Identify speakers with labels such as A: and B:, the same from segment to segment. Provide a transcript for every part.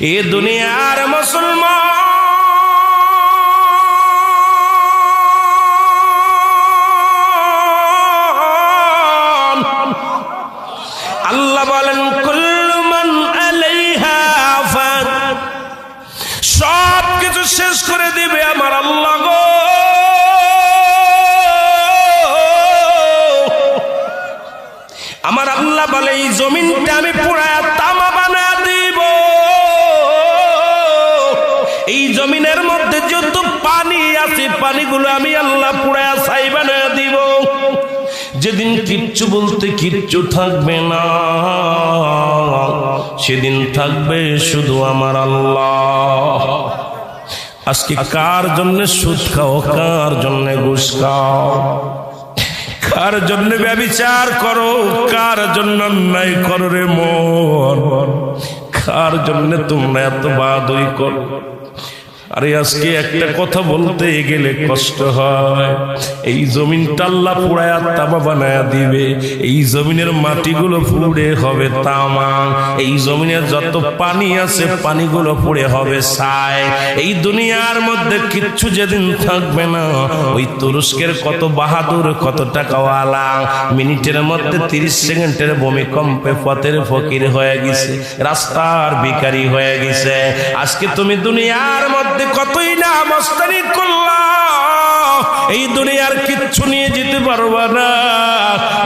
A: এ দুনিয়ার মুসলমান আল্লাহ বলেন কুল্লু মান আলাইহা ফান, সব কিছু শেষ করে দিবে আমার আল্লাহ গো। আমার আল্লাহ বলে এই জমিনটা আমি পুরা তামা বানায় দিব। এই জমিনের মধ্যে যত পানি আছে পানিগুলো আমি আল্লাহ পুরা ছাই বানায় দিব। যেদিন কিচ্ছু বলতে কিচ্ছু থাকবে না, সেদিন থাকবে শুধু আমার আল্লাহ। আজকে কার জন্য সুদ খাও, কার জন্য ঘুষ খাও, কার জন্য ব্যভিচার করো, কার জন্য অন্যায় করো রে মন, কার জন্য তোমরা এত বাদই করো। আরে আজকে একটা কথা বলতে গেলে কষ্ট হয়। এই জমিনটা আল্লাহ পুরায়া তামা বানায়া দিবে। এই জমিনের মাটিগুলো পুড়ে হবে তামা। এই জমিনের যত পানি আছে পানিগুলো পুড়ে হবে ছাই। এই দুনিয়ার মধ্যে কিচ্ছু যেদিন থাকবে না, ওই তুরস্কের কত বাহাদুর, কত টাকাওয়ালা মিনিটের মধ্যে 30 সেকেন্ডের ভূমিকম্পে পথের ফকির হয়ে গেছে, রাস্তার ভিখারি হয়ে গেছে। আজকে তুমি দুনিয়ার মধ্যে কতই না মস্তানি করলা, এই দুনিয়ার কিচ্ছু নিয়ে যেতে পারবা না।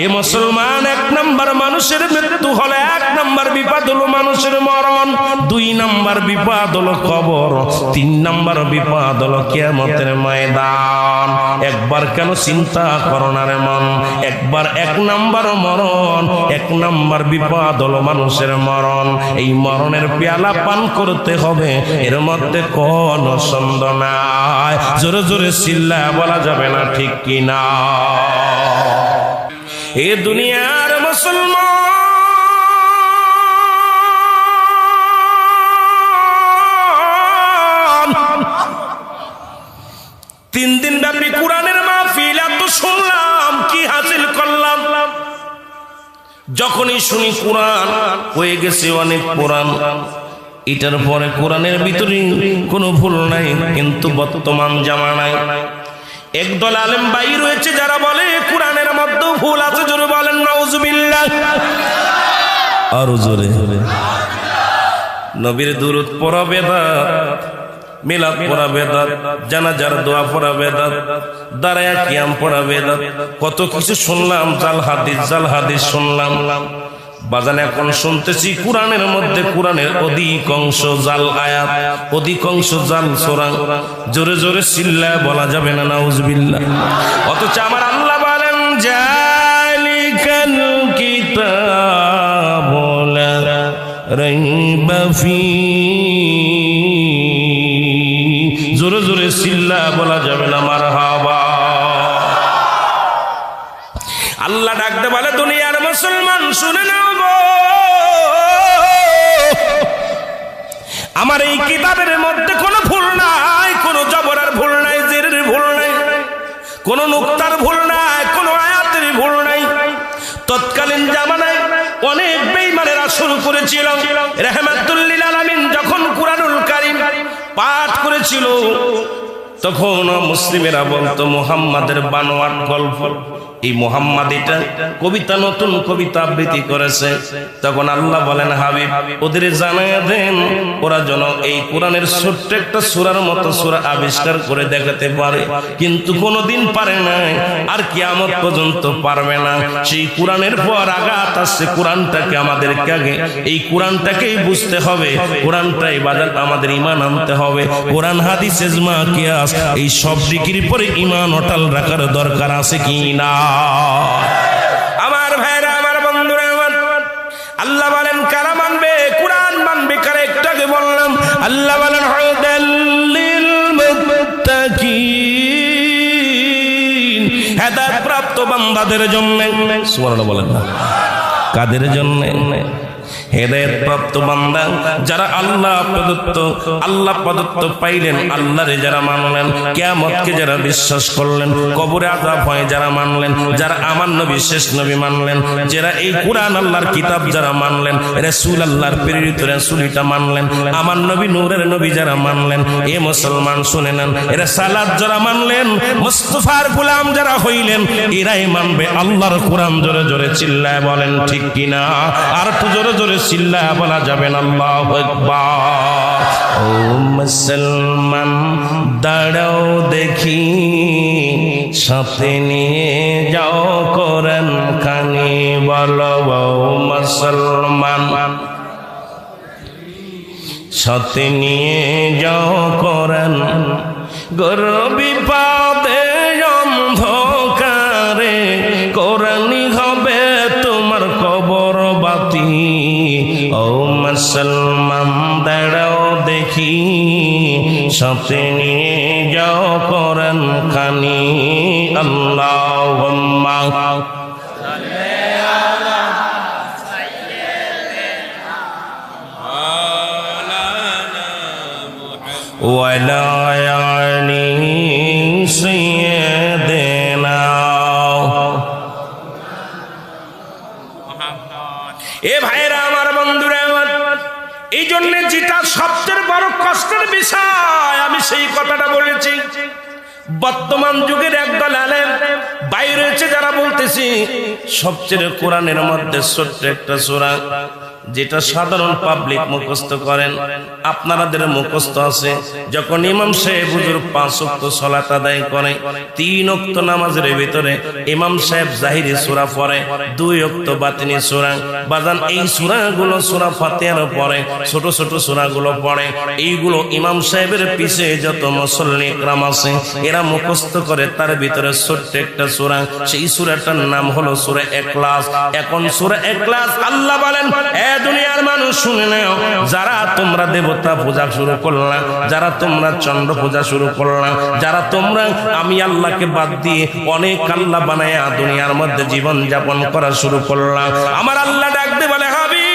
A: এই মুসলমান, 1 নম্বর মানুষের মৃত্যু হলে 1 নম্বর বিপদ হলো মানুষের মরণ, 2 নম্বর বিপদ হলো কবর, 3 নম্বর বিপদ হলো কিয়ামতের ময়দান। একবার কেন চিন্তা করো না রে মন, একবার 1 নম্বর মরণ, 1 নম্বর বিপদ হলো মানুষের মরণ। এই মরণের পেয়ালা পান করতে হবে, এর মধ্যে কোন সন্দেহ নাই। জোরে জোরে চিল্লা বলা যাবে না, ঠিক কি না? এ দুনিয়ার মুসলমান 3 দিন ব্যাপী কোরআনের মাহফিল এত শুনলাম, কি হাসিল করলাম? যখনই শুনি কোরআন হয়ে গেছে অনেক কোরআন, এটার পরে কোরআনের ভিতরে কোনো ভুল নাই। কিন্তু বর্তমান জামানায় একদল আলেম ভাই রয়েছে যারা বলে কোরআনের মধ্যে ভুল আছে। জোরে বলেন নাউজুবিল্লাহ। আরো জোরে। নবীর দুরূদ পড়া বেদাত, মিলাদ পড়া বেদাত, জানাজার দোয়া পড়া বেদাত, দাঁড়ায়া কিয়াম পড়া বেদাত, কত কিছু শুনলাম। জাল হাদিস শুনলাম। বাজান এখন শুনতেছি কোরআনের মধ্যে কোরআনের অধিকাংশ জাল আয়াত, অধিকাংশ জাল সূরা। জোরে জোরে চিল্লায় বলা যাবে না নাউজুবিল্লাহ। অথচ আমার আল্লাহ বলেন জালিকাল কিতাবু লা রাইবা ফীহি। জোরে জোরে চিল্লায় বলা যাবে না মারহাবা। আল্লাহ ডাকতে বলে দুনিয়ার মুসলমান শুনে নাও গো, আমার এই কিতাবের মধ্যে কোনো ভুল নাই, কোনো জবরের ভুল নাই, জেরের ভুল নাই, কোনো নুক্তার ভুল নাই, কোনো আয়াতের ভুল নাই। তৎকালীন জামানায় অনেক বেঈমানেরা শুরু করেছিল। রাহমাতুল লিল আলামিন যখন কুরআনুল কারীম পাঠ করেছিল, তখন মুসলিমেরা বলতো মুহাম্মাদের বানোয়াট গল্প। এই মুহাম্মদ এটা কবিতা, নতুন কবিতা আবৃত্তি করেছে। তখন আল্লাহ বলেন হাবিব ওদের জানায়া দেন, ওরা যেন এই কোরআনের ছোট্ট একটা সূরার মতো সূরা আবিষ্কার করে দেখাতে পারে। কিন্তু কোনোদিন পারে না, আর কিয়ামত পর্যন্ত পারবে না। সেই কোরআনের পর আঘাত আসছে। কোরআনটাকে আমাদেরকে আগে এই কোরআনটাকেই বুঝতে হবে, কোরআনটাই বাজার আমাদের ঈমান আনতে হবে। কোরআন হাদিস ইজমা কিয়াস এই সব দিকের পরে ঈমান অটল রাখার দরকার আছে কি না? আমার ভাইরা, আমার বন্ধুরা, আমার আল্লাহ বলেন কারা মানবে কোরআন মানবে কারা? একটাকে বললাম। আল্লাহ বলেন হুদাল লিল মুত্তাকিন, হেদায়েত প্রাপ্ত বান্দাদের জন্য। সুবহানাল্লাহ বলেন না, কাদের জন্য? হেদায়েত প্রাপ্ত বান্দা যারা আল্লাহ প্রদত্ত পাইলেন, আল্লাহরে যারা মানলেন, কিয়ামতকে যারা বিশ্বাস করলেন, কবরে আযাব হয় যারা মানলেন, যারা আমার নবী শেষ নবী মানলেন, যারা এই কুরআন আল্লাহর কিতাব যারা মানলেন, রাসূল আল্লাহর প্রেরিত রাসূলটা মানলেন, আমার নবী নূরের নবী যারা মানলেন, এ মুসলমান শুনে নেন, এরা সালাত যারা মানলেন, মুস্তাফার গোলাম যারা হইলেন, এরাই মানবে আল্লাহর কোরআন। জোরে জোরে চিল্লায় বলেন ঠিক কিনা? আর একটু জোরে জোরে চিল্লায় বলা যাবে না আল্লাহু আকবার। ও মুসলমান দাঁড়াও দেখি, সাথে নিয়ে যাও কোরআন খানি, বলো ও মুসলমান সাথে নিয়ে যাও কোরআন। গরবি পাদে অন্ধকারে কোরআনই হবে তোমার কবর বাতি। ও মুসলমান দাঁড়াও দেখি, সাথে নিয়ে যাও কোরআন খানি। আল্লাহুম্মা ওয়ালা আলি সাইয়্যিদিনা। এ ভাইরা আমার, বন্ধুরা আমার, এই জন্য যেটা সবচেয়ে বড় কষ্টের বিষয় আমি সেই কথাটা বলেছি। বর্তমান যুগের একদল আলেম বাইরে রয়েছে যারা বলতেছি সবচেয়ে কোরআনের মধ্যে ছোট্ট একটা সূরা যেটা সাধারণ পাবলিক মুখস্থ করেন, আপনাদের মুখস্থ আছে। যখন ইমাম সাহেব হুজুর 5 ওয়াক্ত সালাত আদায় করে, 3 ওয়াক্ত নামাজের ভিতরে ইমাম সাহেব জাহিরি সূরা পড়ে, 2 ওয়াক্ত বাতিনি সূরা। বাজান এই সূরাগুলো সূরা ফাতিহার পরে ছোট ছোট সূরাগুলো পড়ে, এইগুলো ইমাম সাহেবের পিছে যত মুসল্লি ইকরাম আছে এরা মুখস্থ করে। তার ভিতরে ছোট্ট একটা সূরা, সেই সূরাটার নাম হলো সূরা ইখলাস। এখন সূরা ইখলাস আল্লাহ বলেন, দুনিয়ার মানুষ শুনে নাও, যারা তোমরা দেবতা পূজা শুরু করলা, যারা তোমরা চন্দ্র পূজা শুরু করলা, যারা তোমরা আমি আল্লাহকে বাদ দিয়ে অনেক আল্লাহ বানায়া দুনিয়ার মধ্যে জীবন যাপন করা শুরু করলা, আমার আল্লাহ ডাকতে বলে, হাবিব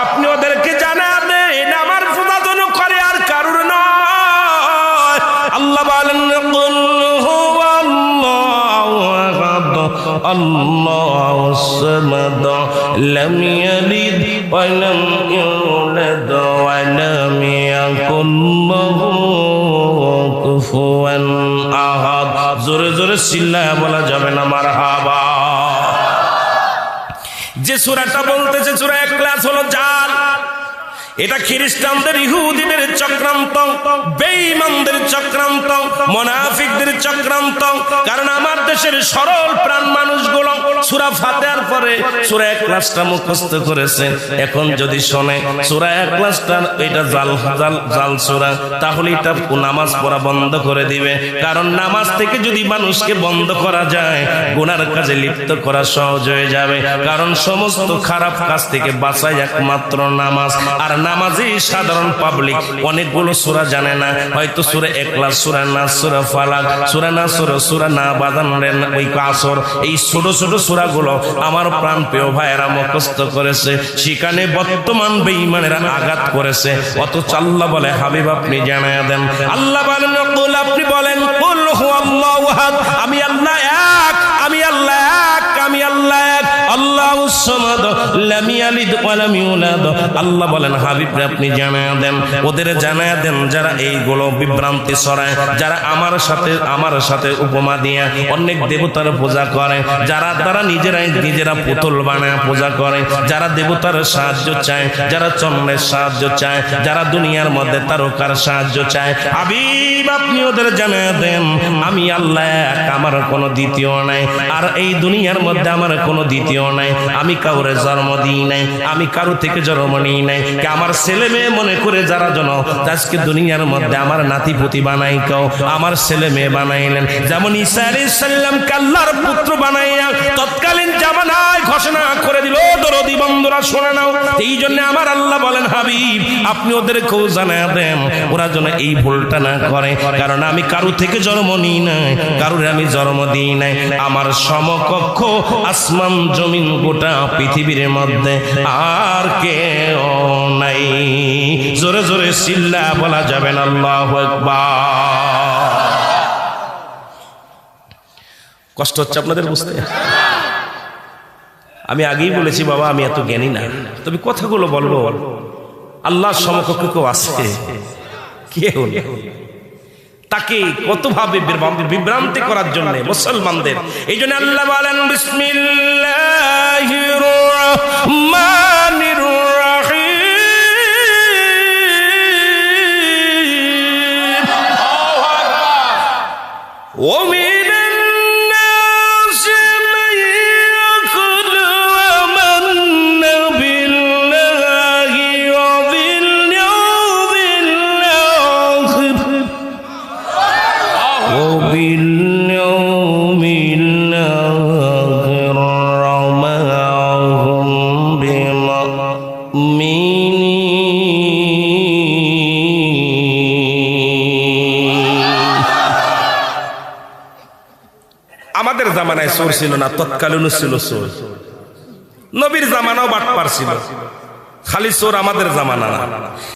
A: আপনি ওদেরকে জানা দেন আমার পূজা যেন করে আর কারুর নয়। আল্লাহ বলেন, আল্লাহুস সামাদ লাম ইয়ালিদ ওয়া লাম ইউলাদ ওয়া লাম ইয়াকুল লাহু কুফুয়ান আহাদ। জোরে জোরে চিল্লায়া বলা যাবে না মারহাবা। যে সূরাটা বলতেছে সূরা ইখলাস হলো জাল। এটা খ্রিস্টানদের, ইহুদিদের চক্রান্ত, বেঈমানদের চক্রান্ত, মুনাফিকদের চক্রান্ত। কারণ আমার দেশের সরল প্রাণ মানুষগুলো সূরা ফাতিহার পরে সূরা ইখলাসটা মুখস্থ করেছে। এখন যদি শোনে সূরা ইখলাসটা এটা জাল সূরা, তাহলে এটা নামাজ পড়া বন্ধ করে দিবে। কারণ নামাজ থেকে যদি মানুষকে বন্ধ করা যায়, গুনার কাজে লিপ্ত করা সহজ হয়ে যাবে। কারণ সমস্ত খারাপ কাজ থেকে বাঁচায় একমাত্র নামাজ। আর নামাজি সাধারণ পাবলিক অনেকগুলো সূরা জানে না, হয়তো সূরা ইখলাস, সূরা নাস, সূরা ফালাক, সূরা নাসর, সূরা না বাদানের ওই কাসর, এই ছোট ছোট সূরাগুলো আমার প্রাণ প্রিয় ভাইয়েরা মুখস্থ করেছে। সেখানে বর্তমান বেঈমানেরা আঘাত করেছে। অথচ আল্লাহ বলে, হাবিব আপনি জানায়া দেন। আল্লাহ বলেন, কুল আপনি বলেন, কুল হুয়াল্লাহু আহাদ, আমি আল্লাহ এক, আমি আল্লাহ এক, আমি আল্লাহ এক, আল্লাহুস সামাদ লাম ইয়ালিদ ওয়া লাম ইউলাদ। আল্লাহ বলেন, হাবিব আপনি জানায়া দেন, ওদের জানায়া দেন যারা এইগুলো বিভ্রান্তি ছড়ায়, যারা আমার সাথে উপমা দিয়ে অনেক দেবতার পূজা করে, যারা তারা নিজেরা পুতুল বানায় পূজা করে, যারা দেবতার সাহায্য চায়, যারা চন্দ্রের সাহায্য চায়, যারা দুনিয়ার মধ্যে তারকার সাহায্য চায়, হাবিব আপনি ওদের জানায়া দেন আমি আল্লাহ এক, আমার কোনো দ্বিতীয় নাই। আর এই দুনিয়ার মধ্যে আমার কোনো দ্বিতীয় নাই। আমি কাউরে জন্ম দিই নাই, আমি কারো থেকে জন্ম নিই নাই। আমার ছেলে মেয়ে মনে করে যারা জন আজকে দুনিয়ার মধ্যে আমার নাতিপুতি বানাই, কেউ আমার ছেলে মেয়ে বানাইলেন। যেমন ঈসা আলাইহিস সালামকে আল্লাহর পুত্র বানাইয়া তৎকালীন জামানায় ঘোষণা করে দিল। দরদি বন্ধুরা তোমরা শুনে নাও। এই জন্য আমার আল্লাহ বলেন, হাবিব আপনি ওদেরকেও জানায় দেন ওরা যেন এই ভুলটা না করে, কারণ আমি কারো থেকে জন্ম নিই নাই, কারোর আমি জন্ম দিই নাই। আমার সমকক্ষ আসমান জমিন গোটা পৃথিবীর মধ্যে আর কেউ নাই। জোরে জোরে চিল্লা বলা যাবে না আল্লাহু আকবার। কষ্ট হচ্ছে আপনাদের বুঝতে? আমি আগেই বলেছি বাবা আমি এত জ্ঞানী না, তবে কথাগুলো বলবো। আল্লাহর সমকক্ষ কেউ আছে? কেউ নেই। তাকে কতভাবে বিভ্রান্তি করার জন্য মুসলমানদের। এই জন্য আল্লাহ বলেন বিসমিল্লাহির রহমানির রহিম। ও আমাদের জামানায় চোর ছিল না, তৎকালীন ছিল চোর। নবীর জামানাও বাটপার ছিল, খালি চোর আমাদের জামানা না।